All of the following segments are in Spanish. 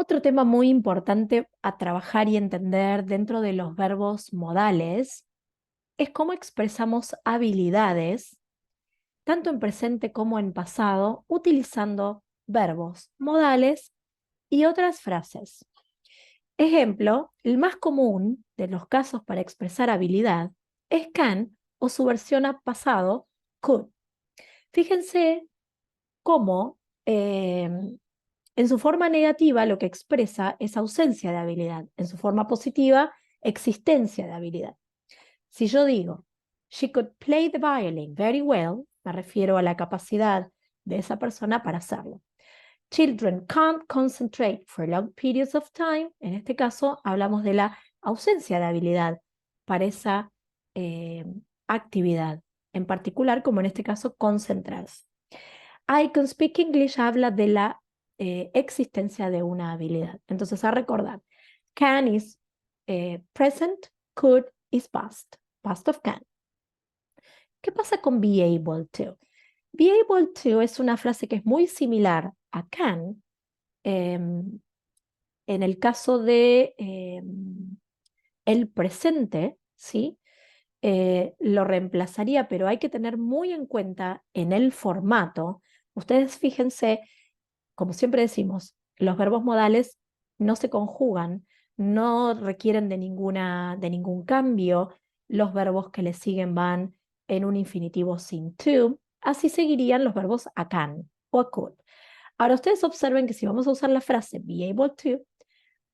Otro tema muy importante a trabajar y entender dentro de los verbos modales es cómo expresamos habilidades, tanto en presente como en pasado, utilizando verbos modales y otras frases. Ejemplo, el más común de los casos para expresar habilidad es can o su versión a pasado, could. Fíjense cómo en su forma negativa lo que expresa es ausencia de habilidad, en su forma positiva, existencia de habilidad. Si yo digo, she could play the violin very well, me refiero a la capacidad de esa persona para hacerlo. Children can't concentrate for long periods of time. En este caso, hablamos de la ausencia de habilidad para esa eh, actividad, en particular, como en este caso, concentrarse. I can speak English habla de la existencia de una habilidad. Entonces, a recordar, can is present, could is past, past of can. ¿Qué pasa con be able to? Be able to es una frase que es muy similar a can, em, en el caso de el presente, ¿sí? Lo reemplazaría, pero hay que tener muy en cuenta en el formato. Ustedes fíjense, como siempre decimos, los verbos modales no se conjugan, no requieren de ningún cambio. Los verbos que le siguen van en un infinitivo sin to. Así seguirían los verbos a can o a could. Ahora ustedes observen que si vamos a usar la frase be able to,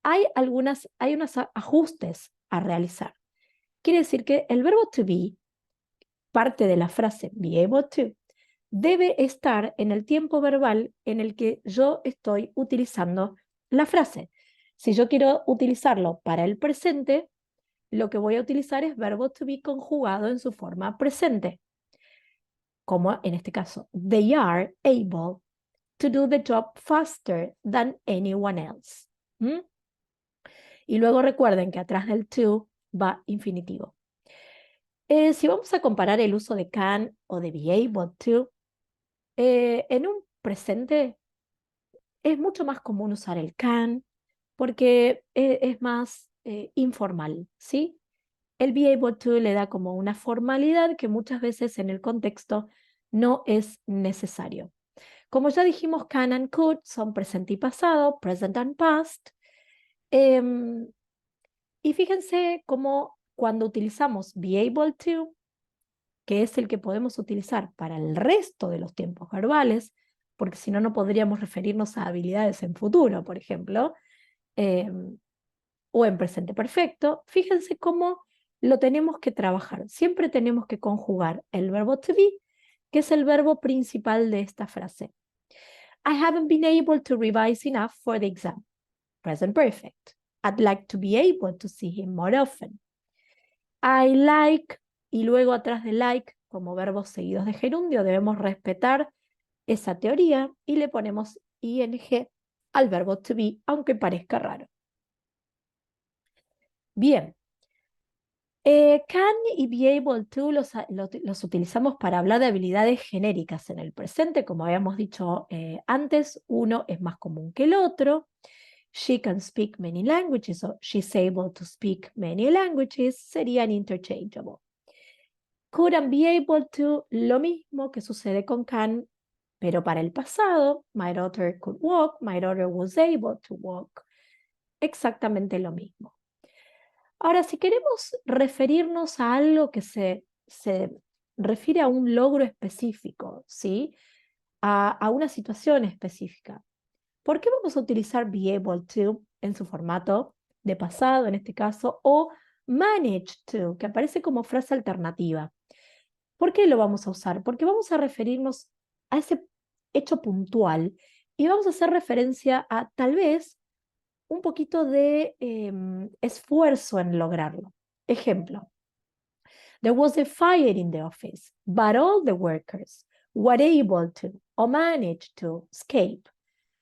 hay unos ajustes a realizar. Quiere decir que el verbo to be, parte de la frase be able to, debe estar en el tiempo verbal en el que yo estoy utilizando la frase. Si yo quiero utilizarlo para el presente, lo que voy a utilizar es verbo to be conjugado en su forma presente, como en este caso, they are able to do the job faster than anyone else. ¿Mm? Y luego recuerden que atrás del to va infinitivo. Si vamos a comparar el uso de can o de be able to, en un presente es mucho más común usar el can porque es más informal, ¿sí? El be able to le da como una formalidad que muchas veces en el contexto no es necesario. Como ya dijimos, can and could son presente y pasado, present and past. Em, y fíjense cómo cuando utilizamos be able to, que es el que podemos utilizar para el resto de los tiempos verbales, porque si no, no podríamos referirnos a habilidades en futuro, por ejemplo, eh, o en presente perfecto, fíjense cómo lo tenemos que trabajar. Siempre tenemos que conjugar el verbo to be, que es el verbo principal de esta frase. I haven't been able to revise enough for the exam. Present perfect. I'd like to be able to see him more often. I like, y luego atrás de like, como verbos seguidos de gerundio, debemos respetar esa teoría y le ponemos ing al verbo to be, aunque parezca raro. Bien, can y be able to los utilizamos para hablar de habilidades genéricas en el presente, como habíamos dicho antes, uno es más común que el otro. She can speak many languages, o she's able to speak many languages, serían interchangeable. Could and be able to, lo mismo que sucede con can, pero para el pasado. My daughter could walk, my daughter was able to walk. Exactamente lo mismo. Ahora, si queremos referirnos a algo que se refiere a un logro específico, ¿sí? A una situación específica, ¿por qué vamos a utilizar be able to en su formato de pasado, en este caso, o manage to, que aparece como frase alternativa? ¿Por qué lo vamos a usar? Porque vamos a referirnos a ese hecho puntual y vamos a hacer referencia a tal vez un poquito de esfuerzo en lograrlo. Ejemplo, there was a fire in the office, but all the workers were able to or managed to escape.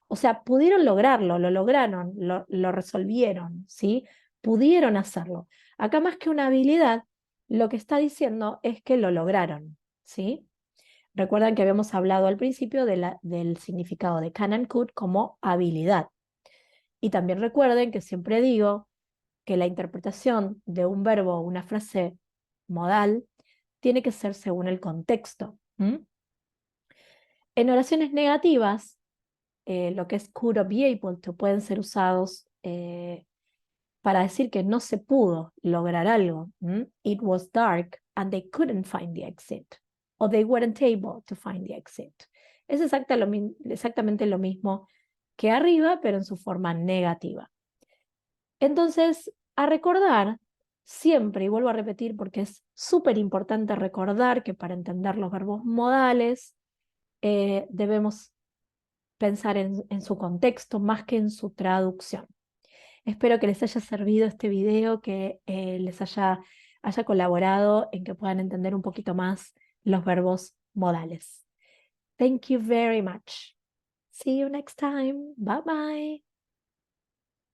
O sea, pudieron lograrlo, lo lograron, lo resolvieron, ¿sí? Pudieron hacerlo. Acá más que una habilidad, lo que está diciendo es que lo lograron, ¿sí? Recuerdan que habíamos hablado al principio del significado de can and could como habilidad. Y también recuerden que siempre digo que la interpretación de un verbo o una frase modal tiene que ser según el contexto. En oraciones negativas, lo que es could or be able to pueden ser usados para decir que no se pudo lograr algo. It was dark and they couldn't find the exit. O they weren't able to find the exit. Es exactamente lo mismo que arriba, pero en su forma negativa. Entonces, a recordar siempre, y vuelvo a repetir porque es súper importante recordar que para entender los verbos modales debemos pensar en su contexto más que en su traducción. Espero que les haya servido este video, que les haya colaborado en que puedan entender un poquito más los verbos modales. Thank you very much. See you next time. Bye bye.